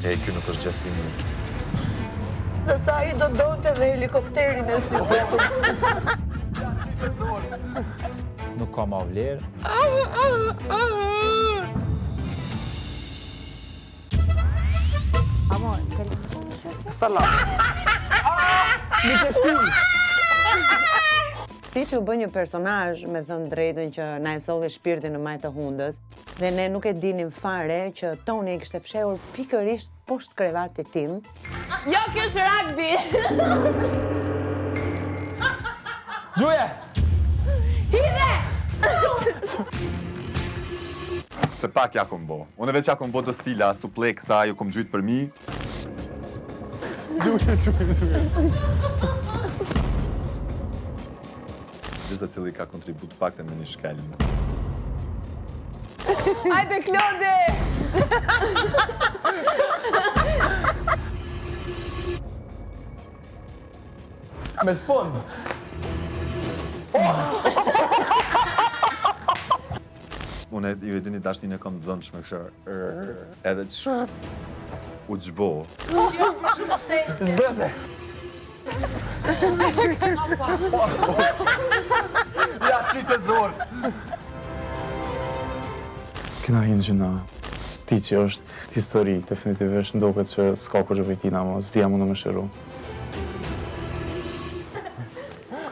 Ky nuk është gjest i mirë. Dhe sa I do donte dhe helikopterin e stiltetu. Nuk ka ma vlerë. Amor, Sta là. Nuk e shumë. Si që u bë një personazh, me thënë drejtën, që na e solli shpirtin në majtë të hundës, dhe ne nuk e dinim fare që Toni I kishte fshehur pikërisht poshtë krevatit tim. jo, kjo është rugby! Gjuje! Hidhe! Se pak ja kom bo. Unë veç ja kom bo të stila, supleksa, ju kom gjujtë për mi. Gjuje. Gjithë cili ka kontribut pakte me një shkelin. Hajde, Klodi! Me spon. Unë ju e dini dashnin e kom dëndshme këshë. Edhe që u gjbo. Zbrese. Ja, qitë e zorë. Kena hinë gjëna. Stiqi është histori, definitivisht ndoket që s'ka kur që pejtina, mo s'dija mu në më shëru.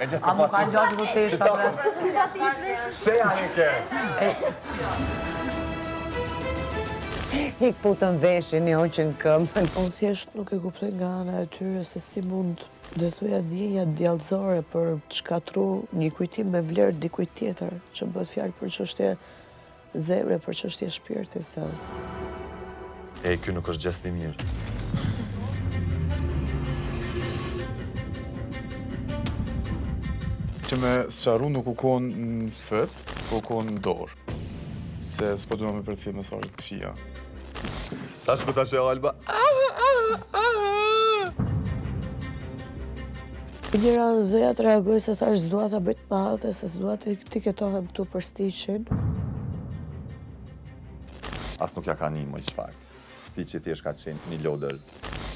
A mu ka gjatë vëteshta, bre? Se janë I ke? Hik putën veshin, jo që në këmë. Unë thjesht nuk e kuptoj nga ana e tyre se si mund dhe thuja djenja djallëzore për të shkatru një kujtim me vlerë dikujt tjetër, që bëhet fjalë për çështje zemre, për çështje shpirti se. Ky nuk është gjest I mirë. Që me sqaru nuk u konë në fët, po u konë në dorë. Se s'po duha me përcjell mesazhet këqija. Tash po tash e Alba. Një ranë zëja të reagoj se thash s'dua ta bëj të madhe, se s'dua ti ketohem këtu për Stiqin. As nuk ja ka një më çfarë. Stiqi thjesht ka qenë një lodër.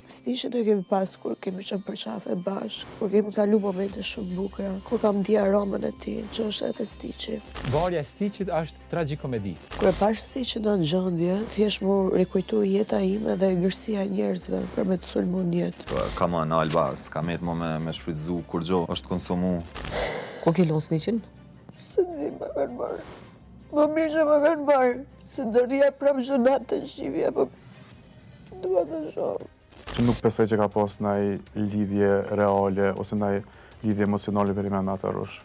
Stiqin e kemi pas kur kemi qenë për qafe bashkë, kur kemi kalu momente shumë bukura, kur kam ndi aromën e tij, që është edhe Stiqi. Varja e Stiqit është tragjikomedi. Kur e pash Stiqin në gjendje, thjesht mu rikujtu jeta ime dhe egërsia e njerëzve për me të sulmu në jetë. Come on, Alba, s'ka met mo me shfrytzu, kur gjo është konsumu. Ku ki lon Stiqin? Se di më kanë marrë. Më mirë që më kanë marrë, se do rria prapë zhunat të shqivje, po dua të shoh. Që nuk besoj që ka pas ndaj lidhje reale ose ndaj lidhje emocionale perime me atë rrush.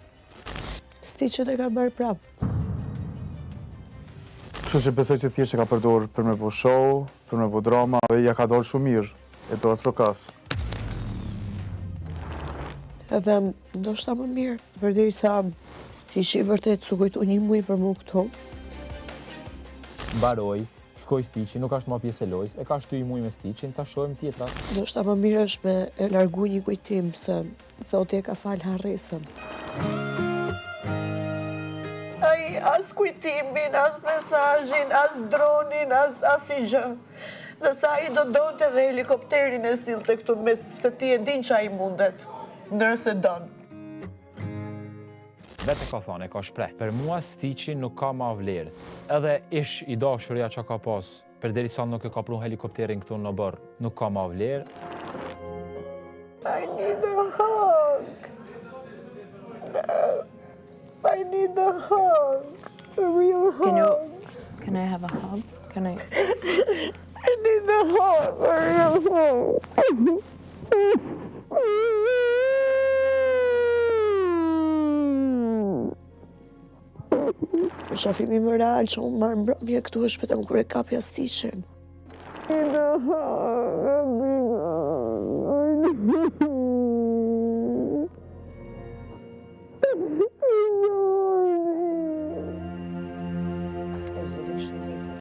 Stiqin e kanë marrë prapë. Kështu që besoj që thjesht e ka përdor për me bo show, për me bo drama, dhe ja ka dalë shumë mirë, e do atë rokas. Edhe ndoshta më mirë, përderisa Stiqi vërtet su kujtu një muj për mu këtu. Mbaroj, shkoj Stiqi, nuk është ma pjesë e lojës, e ka shty I muj me Stiqin, ta shohim tjetra. Ndoshta më mirë është me e largu një kujtim, se Zoti e ka falë harresën. Ai as kujtimin, as mesazhin, as dronin, as i gjë. Dhe sa I do donte dhe helikopterin e sillte këtu, se ti e din që ai mundet, nëse don. Vete ka thonë, e ka shpreh. Për mua Stiqi nuk ka ma vlerë. Edhe ish I dashuria që ka pas, përderisa nuk e ka pru helikopterin këtu në bërë, nuk ka ma vlerë. I need a hug. I need a hug. A real hug. Can I have a hug? Can I... I need a hug. A real hug. Shafimi më real që unë marrë mbrëmje këtu është vetëm kur e kapja Stiqin. I need a hug.